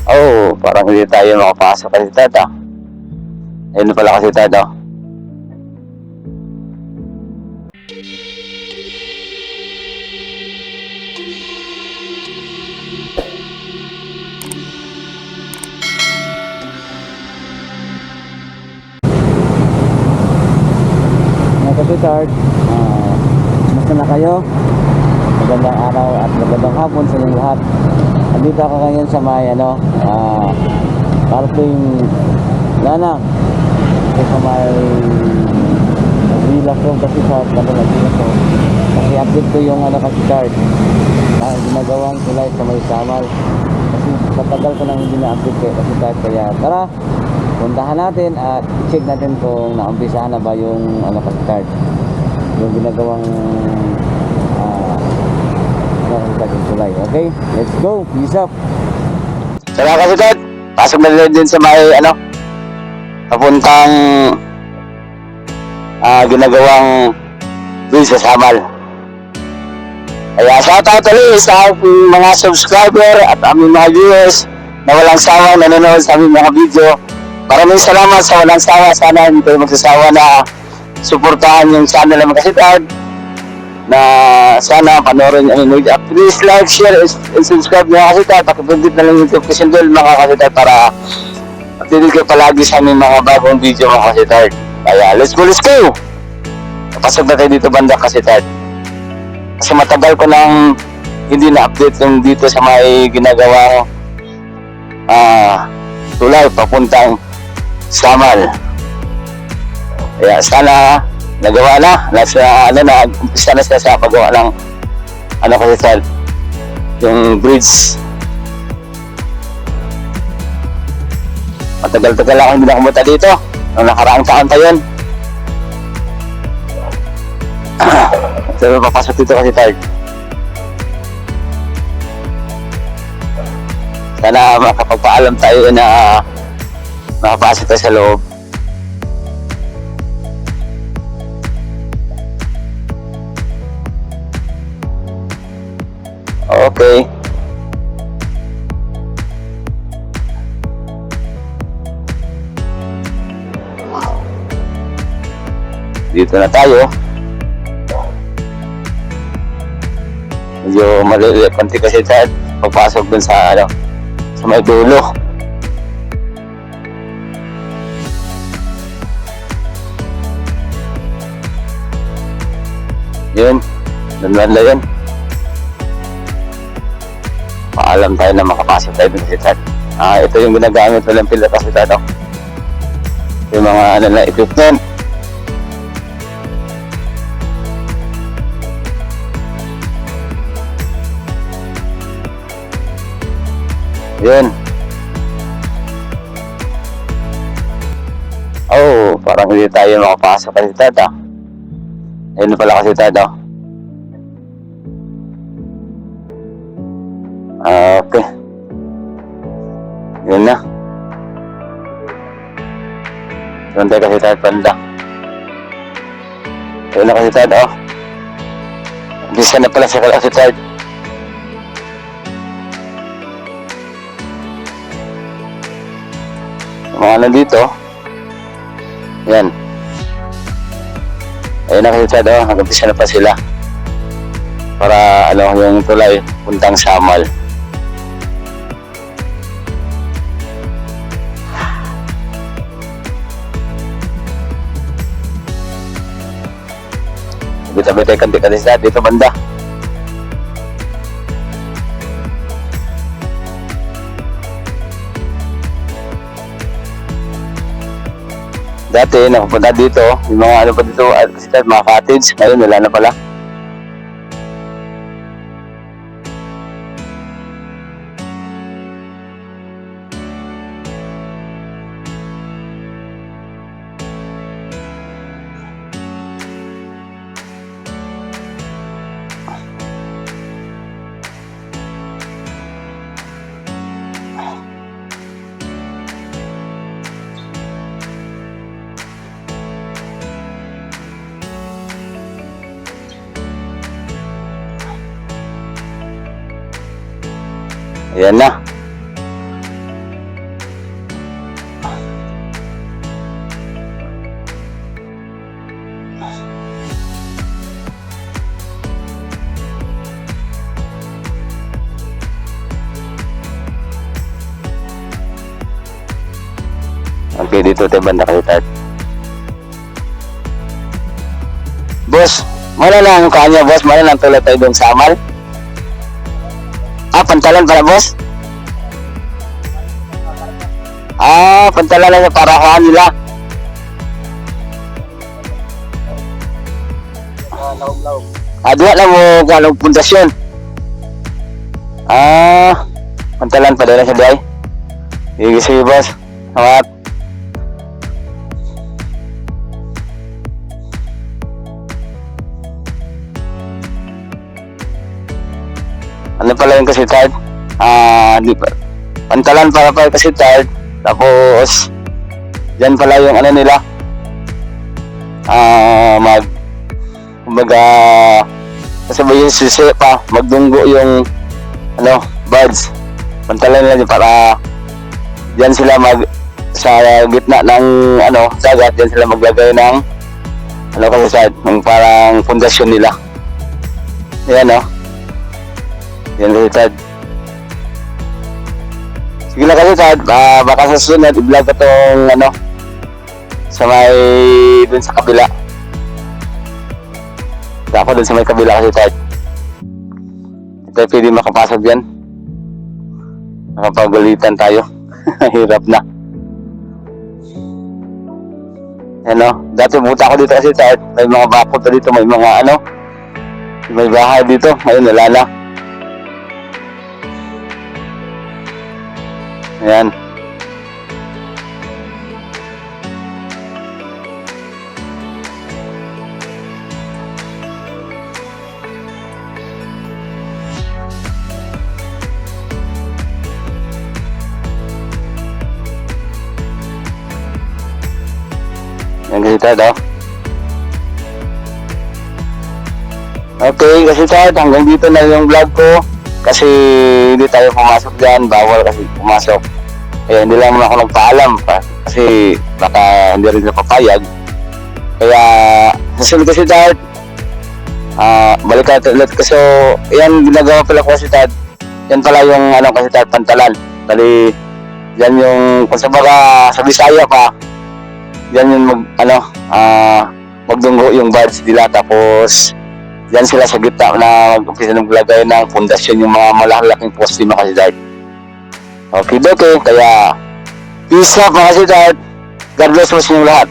Oh, parang hindi tayo makapasok kasi tata. Ayun na pala kasi tata. Mga kapitard, kumusta na kayo? Magandang araw at magandang hapon sa inyong lahat. Andito ako ngayon sa may parting Lanang. Sa may Villa Road kasi sa Villa Road. Kasi update ko yung kapitard. Ginagawang tulay sa may Samal. Kasi matagal ko nang hindi na-update kayo kapitard. Kaya tara, puntahan natin at check natin kung naumpisahan na ba yung kapitard. Yung ginagawang tulay. Okay, let's go. Peace up. Salamat kapitard. Pasok na din sa may papuntang ginagawang doon sa Samal. Kaya shoutout ulit sa aking mga subscriber at aming mga viewers na walang sawa nanonood sa aming mga video. Maraming salamat sa walang sawa. Sana hindi kayo magsasawa na suportahan yung channel ng Kapitard, na sana panoorin ang video. Please like, share, and subscribe mga Kapitard. Pakipindit na lang yung notification bell mga Kapitard para updated kayo palagi sa aming mga bagong video mga Kapitard. Kaya let's go! Pasok na tayo dito banda Kapitard. Kasi matagal ko nang hindi na-update yung dito sa may ginagawang tulay papuntang Samal. Kaya sana nagawa na. Nag-umpisa na sila sa paggawa ng Kapitard, yung bridge. Matagal-tagal ako hindi nakamunta dito. Nung nakaraang taon pa yun. So, papasok dito kasi Tard. Sana makapagpaalam tayo na makapasok tayo sa loob. Okay. Dito na tayo. Medyo maliliit konti kasi sa pagpasok dun sa sa may dulo. Yun, dun yun. Paalam tayo na makapasok tayo dun sa ito yung ginagamit walang pila kasi ito. Yung mga na equipment. Yun. Oh, parang hindi tayo makapasok kasi tata. Ayun pala kasi tata. Okay. Yun na. Yun tayo kasi tata panda. Yun na kasi tata. Bisa na pala sa kasi tata. Mga dito. Yan. Ayun na kasi Chad, nag-umpisa na pa sila para yung tulay puntang Samal. Bita-bita yung kanti-kanti dito banda. Dati nakapunta dito, yung mga pa dito, mga cottage, ngayon wala na pala. Ayan na. Okay, dito tayo banda kasi tayo. Boss, mana lang ang kanya, boss. Mana lang tulad tayo doon sa amal. Pantalan pala, boss. Pantalan lang sa parahan nila. Diwa na mo kalong pundasyon. Pantalan pa din sa day. Sige, boss. Salamat. Ano pala yung kasi tard? Di pa. Pantalan para pa kasi tard. Tapos, dyan pala yung ano nila. Kumbaga, kasabay yung susi pa, magdunggo yung, buds. Pantalan nila para, dyan sila sa gitna ng, dagat, dyan sila maglagay ng, kasi tard, ng parang pundasyon nila. Ayan, yan kasi Tad. Sige lang kasi Tad, baka sa susunod i-vlog ko tong sa may dun sa kabila. Ako dun sa may kabila kasi Tad. Ito pwede makapasok dyan. Nakapagalitan tayo. Hirap na. Dati buta ko dito kasi Tad. May mga bakod pa dito, may mga may bahay dito. Ngayon wala na. Ayan. Ayan kasi Tad, Okay, kasi Tad, hanggang dito na yung vlog ko. Kasi hindi tayo pumasok dyan, bawal kasi pumasok. Kaya hindi lang ako nagpaalam pa. Kasi baka hindi rin napapayag. Kaya susunod kasi Tad, balik natin ulit. So, yan ginagawa pala ko kasi Tad. Yan pala yung kasi Tad, pantalan. Tali, yan yung, kung sabaga sa Bisaya pa, yan yung magdunggo yung buds nila. Tapos, yan sila sa gitna na mag-umpisa ng maglagay ng pundasyon yung mga malalaking poste mga kasidad. Okay. Kaya peace out mga kasidad. God bless mo sa inyong lahat.